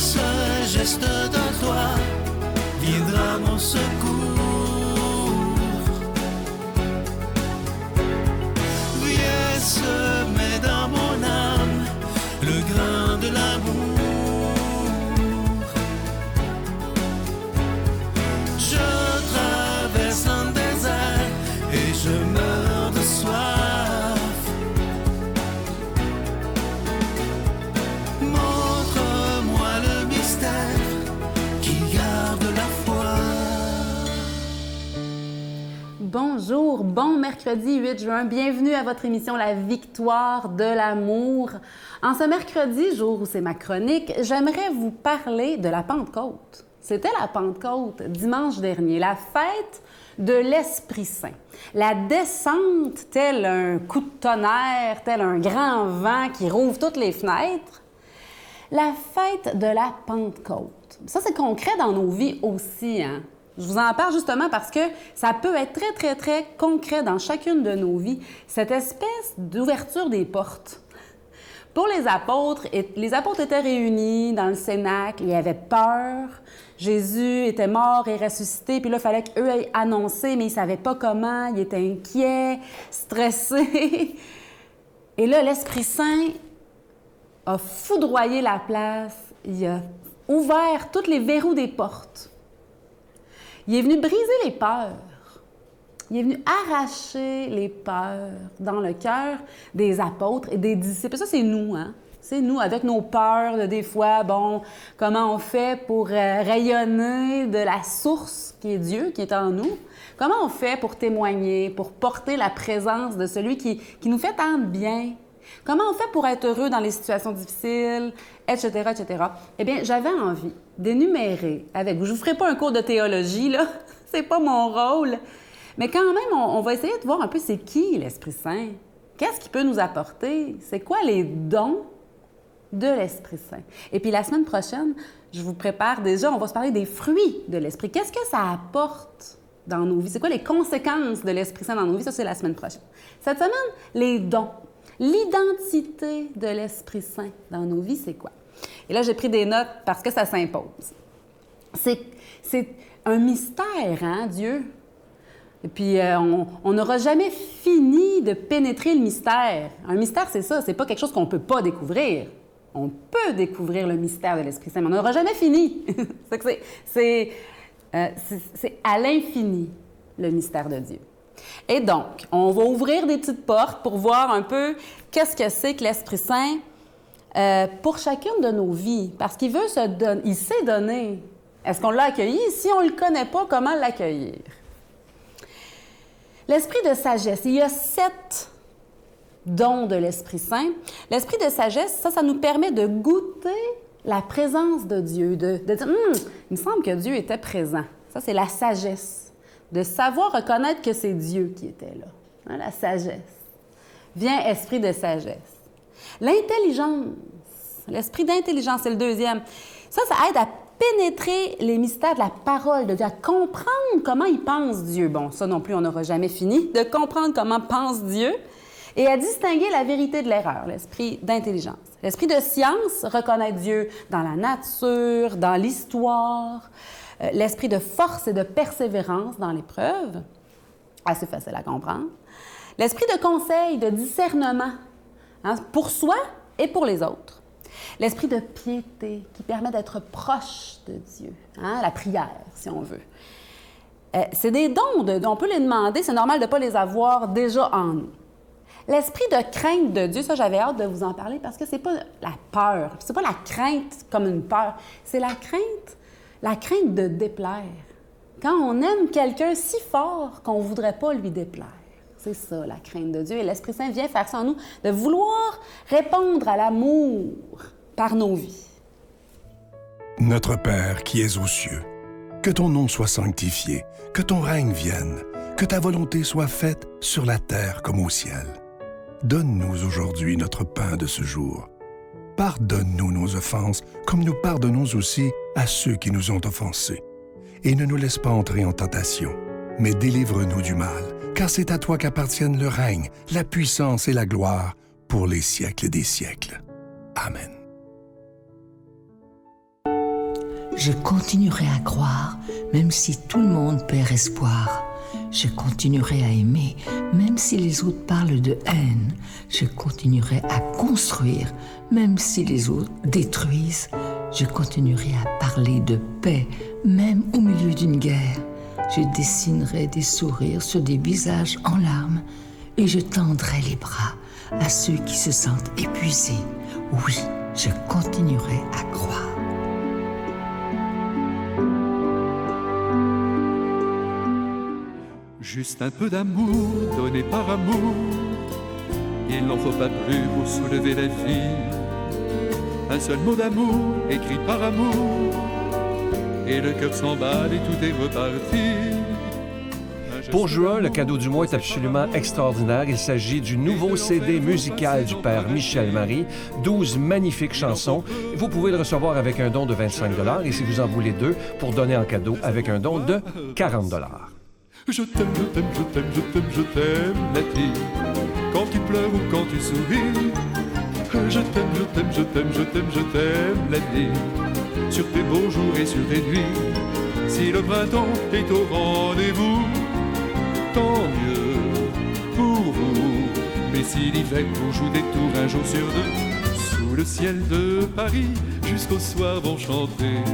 seul geste de toi viendra mon secours. Viens semer dans mon âme le grain de l'amour. Je traverse un désert et je meurs de soif. Montre-moi le mystère qui garde la foi. Bonjour, bon mercredi 8 juin. Bienvenue à votre émission La Victoire de l'amour. En ce mercredi, jour où c'est ma chronique, j'aimerais vous parler de la Pentecôte. C'était la Pentecôte dimanche dernier, la fête de l'Esprit Saint. La descente, tel un coup de tonnerre, tel un grand vent qui rouvre toutes les fenêtres. La fête de la Pentecôte. Ça, c'est concret dans nos vies aussi, hein? Je vous en parle justement parce que ça peut être très, très, très concret dans chacune de nos vies, cette espèce d'ouverture des portes. Pour les apôtres étaient réunis dans le cénacle, il y avait peur. Jésus était mort et ressuscité, puis là, il fallait qu'eux aient annoncé, mais ils ne savaient pas comment, ils étaient inquiets, stressés. Et là, l'Esprit Saint a foudroyé la place, il a ouvert tous les verrous des portes. Il est venu briser les peurs. Il est venu arracher les peurs dans le cœur des apôtres et des disciples. Ça, c'est nous, hein? C'est nous, avec nos peurs, de des fois, bon, comment on fait pour rayonner de la source qui est Dieu, qui est en nous? Comment on fait pour témoigner, pour porter la présence de celui qui nous fait tant de bien? Comment on fait pour être heureux dans les situations difficiles, etc., etc.? Eh bien, j'avais envie d'énumérer avec vous. Je ne vous ferai pas un cours de théologie, là. C'est pas mon rôle. Mais quand même, on va essayer de voir un peu c'est qui l'Esprit Saint. Qu'est-ce qu'il peut nous apporter? C'est quoi les dons de l'Esprit Saint? Et puis la semaine prochaine, je vous prépare déjà, on va se parler des fruits de l'Esprit. Qu'est-ce que ça apporte dans nos vies? C'est quoi les conséquences de l'Esprit Saint dans nos vies? Ça, c'est la semaine prochaine. Cette semaine, les dons. L'identité de l'Esprit Saint dans nos vies, c'est quoi? Et là, j'ai pris des notes parce que ça s'impose. C'est un mystère, hein, Dieu? Et puis, on n'aura jamais fini de pénétrer le mystère. Un mystère, c'est ça, c'est pas quelque chose qu'on ne peut pas découvrir. On peut découvrir le mystère de l'Esprit Saint, mais on n'aura jamais fini. C'est à l'infini, le mystère de Dieu. Et donc, on va ouvrir des petites portes pour voir un peu qu'est-ce que c'est que l'Esprit Saint pour chacune de nos vies. Parce qu'il veut se donner, il sait donner. Est-ce qu'on l'a accueilli? Si on ne le connaît pas, comment l'accueillir? L'esprit de sagesse, il y a 7 dons de l'Esprit Saint. L'esprit de sagesse, ça nous permet de goûter la présence de Dieu, de dire, il me semble que Dieu était présent. Ça, c'est la sagesse. De savoir reconnaître que c'est Dieu qui était là. Hein, la sagesse. Vient esprit de sagesse. L'intelligence. L'esprit d'intelligence, c'est le deuxième. Ça aide à pénétrer les mystères de la parole de Dieu, à comprendre comment il pense Dieu. Bon, ça non plus, on n'aura jamais fini de comprendre comment pense Dieu. Et à distinguer la vérité de l'erreur, l'esprit d'intelligence. L'esprit de science, reconnaître Dieu dans la nature, dans l'histoire. L'esprit de force et de persévérance dans l'épreuve, assez facile à comprendre. L'esprit de conseil, de discernement, hein, pour soi et pour les autres. L'esprit de piété, qui permet d'être proche de Dieu, hein, la prière, si on veut. C'est des dons, on peut les demander, c'est normal de ne pas les avoir déjà en nous. L'esprit de crainte de Dieu, ça, j'avais hâte de vous en parler parce que c'est pas la peur, c'est pas la crainte comme une peur, c'est la crainte de déplaire. Quand on aime quelqu'un si fort qu'on ne voudrait pas lui déplaire. C'est ça, la crainte de Dieu. Et l'Esprit Saint vient faire ça en nous, de vouloir répondre à l'amour par nos vies. Notre Père qui es aux cieux, que ton nom soit sanctifié, que ton règne vienne, que ta volonté soit faite sur la terre comme au ciel. Donne-nous aujourd'hui notre pain de ce jour. Pardonne-nous nos offenses, comme nous pardonnons aussi à ceux qui nous ont offensés. Et ne nous laisse pas entrer en tentation, mais délivre-nous du mal, car c'est à toi qu'appartiennent le règne, la puissance et la gloire pour les siècles des siècles. Amen. Je continuerai à croire, même si tout le monde perd espoir. Je continuerai à aimer, même si les autres parlent de haine. Je continuerai à construire, même si les autres détruisent. Je continuerai à parler de paix, même au milieu d'une guerre. Je dessinerai des sourires sur des visages en larmes et je tendrai les bras à ceux qui se sentent épuisés. Oui, je continuerai à croire. Juste un peu d'amour donné par amour, il n'en faut pas plus pour soulever la vie. Un seul mot d'amour écrit par amour, et le cœur s'emballe et tout est reparti. Pour juin, le cadeau du mois est absolument extraordinaire. Il s'agit du nouveau CD musical du père Michel Marie, 12 magnifiques chansons. Vous pouvez le recevoir avec un don de 25 $ et si vous en voulez 2, pour donner en cadeau avec un don de 40 $. Je t'aime, je t'aime, je t'aime, je t'aime, je t'aime, la vie. Quand tu pleures ou quand tu souris, je t'aime, je t'aime, je t'aime, je t'aime, je t'aime, la vie. Sur tes beaux jours et sur tes nuits, si le printemps est au rendez-vous, tant mieux pour vous. Mais si l'hiver vous joue des tours un jour sur deux, sous le ciel de Paris, jusqu'au soir vont chanter.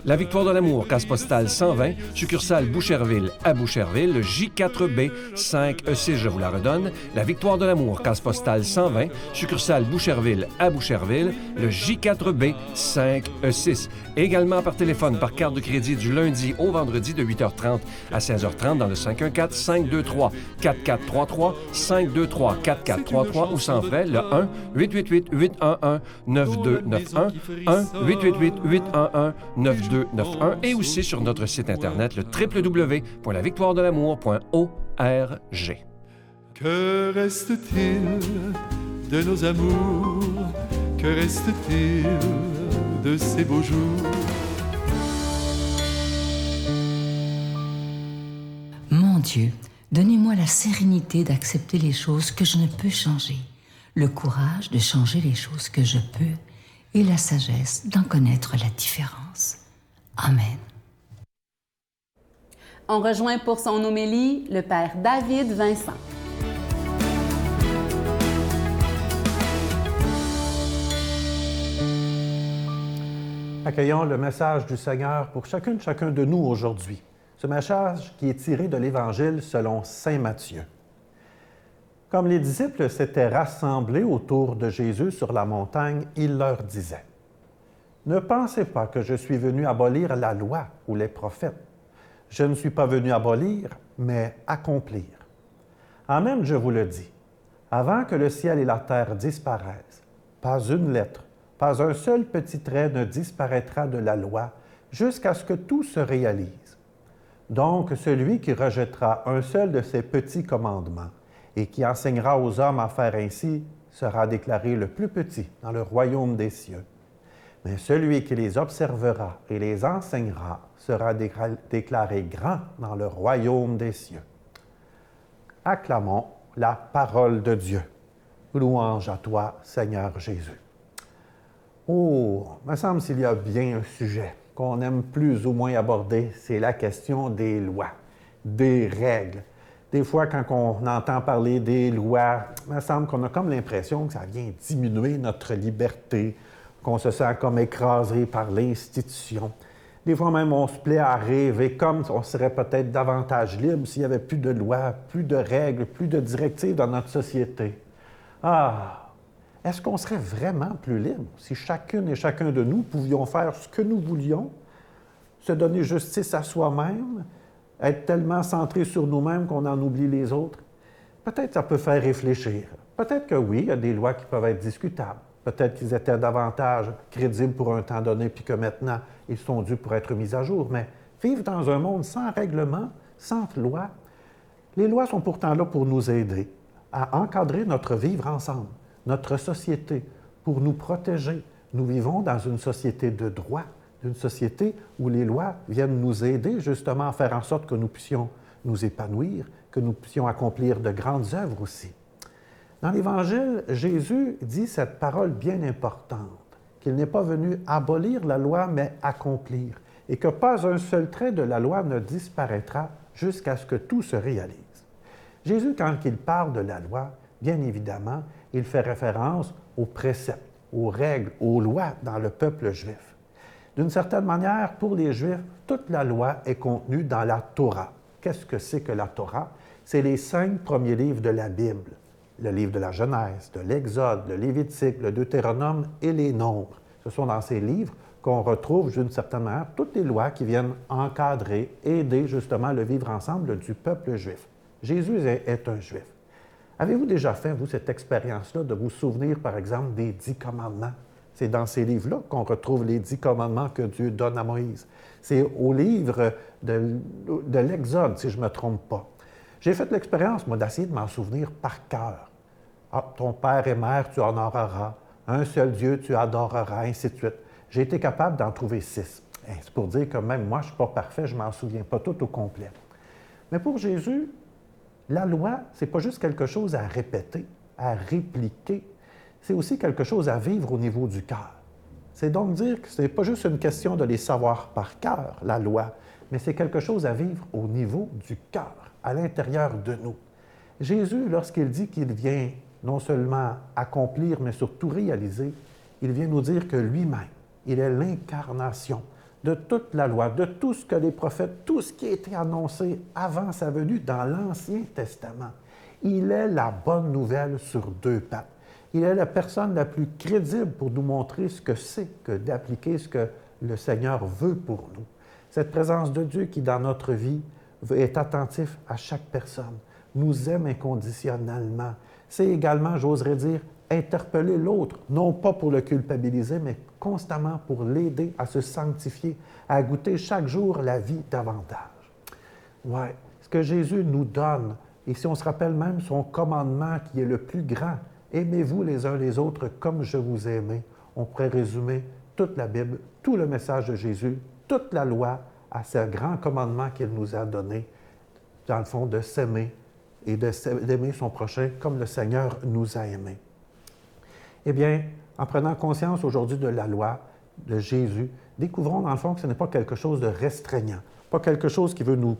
La Victoire de l'amour, case postale 120, succursale Boucherville à Boucherville, le J4B 5E6, je vous la redonne. La Victoire de l'amour, case postale 120, succursale Boucherville à Boucherville, le J4B 5E6. Également par téléphone, par carte de crédit du lundi au vendredi de 8h30 à 16h30 dans le 514-523-4433, 523-4433 ou sans frais, le 1-888-811-9291, 1-888-811-9291 et aussi sur notre site internet le www.lavictoiredelamour.org. Que reste-t-il de nos amours? Que reste-t-il de ces beaux jours? Mon Dieu, donnez-moi la sérénité d'accepter les choses que je ne peux changer, le courage de changer les choses que je peux et la sagesse d'en connaître la différence. Amen. On rejoint pour son homélie le père David Vincent. Accueillons le message du Seigneur pour chacun de nous aujourd'hui. Ce message qui est tiré de l'Évangile selon saint Matthieu. Comme les disciples s'étaient rassemblés autour de Jésus sur la montagne, il leur disait: « Ne pensez pas que je suis venu abolir la loi ou les prophètes. Je ne suis pas venu abolir, mais accomplir. Amen, je vous le dis, avant que le ciel et la terre disparaissent, pas une lettre, pas un seul petit trait ne disparaîtra de la loi jusqu'à ce que tout se réalise. Donc, celui qui rejettera un seul de ces petits commandements et qui enseignera aux hommes à faire ainsi sera déclaré le plus petit dans le royaume des cieux. Mais celui qui les observera et les enseignera sera déclaré grand dans le royaume des cieux. » Acclamons la parole de Dieu. Louange à toi, Seigneur Jésus. Oh, il me semble s'il y a bien un sujet qu'on aime plus ou moins aborder, c'est la question des lois, des règles. Des fois, quand on entend parler des lois, il me semble qu'on a comme l'impression que ça vient diminuer notre liberté, qu'on se sent comme écrasé par l'institution. Des fois même, on se plaît à rêver comme on serait peut-être davantage libre s'il n'y avait plus de lois, plus de règles, plus de directives dans notre société. Ah! Est-ce qu'on serait vraiment plus libre si chacune et chacun de nous pouvions faire ce que nous voulions, se donner justice à soi-même, être tellement centré sur nous-mêmes qu'on en oublie les autres? Peut-être que ça peut faire réfléchir. Peut-être que oui, il y a des lois qui peuvent être discutables. Peut-être qu'ils étaient davantage crédibles pour un temps donné, puis que maintenant, ils sont dus pour être mis à jour. Mais vivre dans un monde sans règlement, sans loi, les lois sont pourtant là pour nous aider à encadrer notre vivre ensemble, notre société, pour nous protéger. Nous vivons dans une société de droit, une société où les lois viennent nous aider justement à faire en sorte que nous puissions nous épanouir, que nous puissions accomplir de grandes œuvres aussi. Dans l'Évangile, Jésus dit cette parole bien importante. qu'il n'est pas venu abolir la loi, mais accomplir, et que pas un seul trait de la loi ne disparaîtra jusqu'à ce que tout se réalise. Jésus, quand il parle de la loi, bien évidemment, il fait référence aux préceptes, aux règles, aux lois dans le peuple juif. D'une certaine manière, pour les Juifs, toute la loi est contenue dans la Torah. Qu'est-ce que c'est que la Torah? C'est les 5 premiers livres de la Bible. Le livre de la Genèse, de l'Exode, le Lévitique, le Deutéronome et les Nombres. Ce sont dans ces livres qu'on retrouve, d'une certaine manière, toutes les lois qui viennent encadrer, aider justement le vivre ensemble du peuple juif. Jésus est un Juif. Avez-vous déjà fait, vous, cette expérience-là de vous souvenir, par exemple, des 10 commandements? C'est dans ces livres-là qu'on retrouve les 10 commandements que Dieu donne à Moïse. C'est au livre de l'Exode, si je ne me trompe pas. J'ai fait l'expérience, moi, d'essayer de m'en souvenir par cœur. Ah, ton père et mère, tu honoreras. Un seul Dieu, tu adoreras, ainsi de suite. J'ai été capable d'en trouver 6. C'est pour dire que même moi, je ne suis pas parfait, je ne m'en souviens pas tout au complet. Mais pour Jésus, la loi, ce n'est pas juste quelque chose à répéter, à répliquer. C'est aussi quelque chose à vivre au niveau du cœur. C'est donc dire que ce n'est pas juste une question de les savoir par cœur, la loi, mais c'est quelque chose à vivre au niveau du cœur, à l'intérieur de nous. Jésus, lorsqu'il dit qu'il vient non seulement accomplir, mais surtout réaliser, il vient nous dire que lui-même, il est l'incarnation de toute la loi, de tout ce que les prophètes, tout ce qui a été annoncé avant sa venue dans l'Ancien Testament. Il est la bonne nouvelle sur 2 pattes. Il est la personne la plus crédible pour nous montrer ce que c'est que d'appliquer ce que le Seigneur veut pour nous. Cette présence de Dieu qui, dans notre vie, est attentif à chaque personne, nous aime inconditionnellement. C'est également, j'oserais dire, interpeller l'autre, non pas pour le culpabiliser, mais constamment pour l'aider à se sanctifier, à goûter chaque jour la vie davantage. Oui, ce que Jésus nous donne, et si on se rappelle même son commandement qui est le plus grand, « Aimez-vous les uns les autres comme je vous ai aimé », on pourrait résumer toute la Bible, tout le message de Jésus, toute la loi à ce grand commandement qu'il nous a donné, dans le fond, de s'aimer et d'aimer son prochain comme le Seigneur nous a aimés. Eh bien, en prenant conscience aujourd'hui de la loi de Jésus, découvrons dans le fond que ce n'est pas quelque chose de restreignant, pas quelque chose qui veut nous,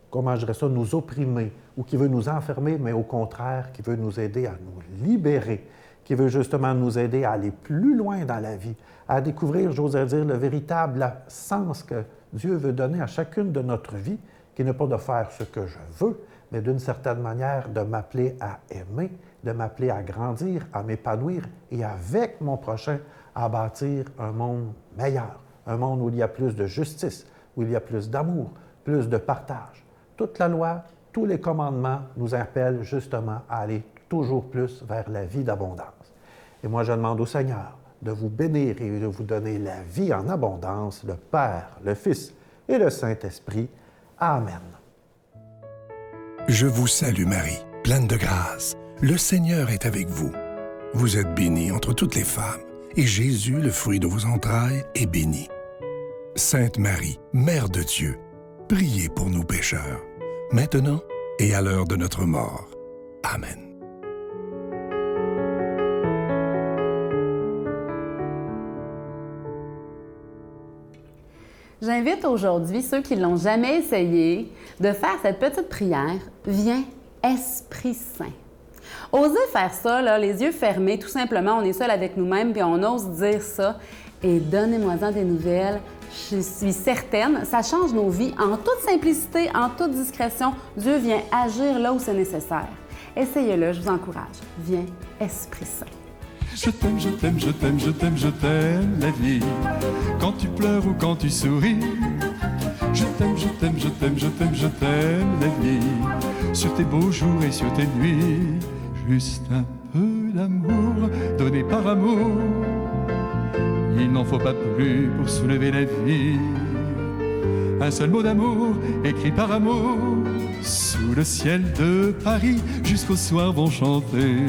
comment je dirais ça, nous opprimer ou qui veut nous enfermer, mais au contraire, qui veut nous aider à nous libérer, qui veut justement nous aider à aller plus loin dans la vie, à découvrir, j'oserais dire, le véritable sens que Dieu veut donner à chacune de notre vie, qui n'est pas de faire ce que je veux, mais d'une certaine manière de m'appeler à aimer, de m'appeler à grandir, à m'épanouir et avec mon prochain à bâtir un monde meilleur, un monde où il y a plus de justice, où il y a plus d'amour, plus de partage. Toute la loi, tous les commandements nous appellent justement à aller toujours plus vers la vie d'abondance. Et moi, je demande au Seigneur de vous bénir et de vous donner la vie en abondance, le Père, le Fils et le Saint-Esprit. Amen. Je vous salue Marie, pleine de grâce. Le Seigneur est avec vous. Vous êtes bénie entre toutes les femmes, et Jésus, le fruit de vos entrailles, est béni. Sainte Marie, Mère de Dieu, priez pour nous pécheurs, maintenant et à l'heure de notre mort. Amen. J'invite aujourd'hui ceux qui ne l'ont jamais essayé de faire cette petite prière « Viens, Esprit Saint ». Osez faire ça, là, les yeux fermés, tout simplement, on est seul avec nous-mêmes, puis on ose dire ça. Et donnez-moi-en des nouvelles, je suis certaine, ça change nos vies en toute simplicité, en toute discrétion. Dieu vient agir là où c'est nécessaire. Essayez-le, je vous encourage. Viens, Esprit Saint. Je t'aime, je t'aime, je t'aime, je t'aime, je t'aime la vie. Quand tu pleures ou quand tu souris, je t'aime, je t'aime, je t'aime, je t'aime, je t'aime la vie. Sur tes beaux jours et sur tes nuits, juste un peu d'amour donné par amour. Il n'en faut pas plus pour soulever la vie. Un seul mot d'amour écrit par amour, sous le ciel de Paris, jusqu'au soir vont chanter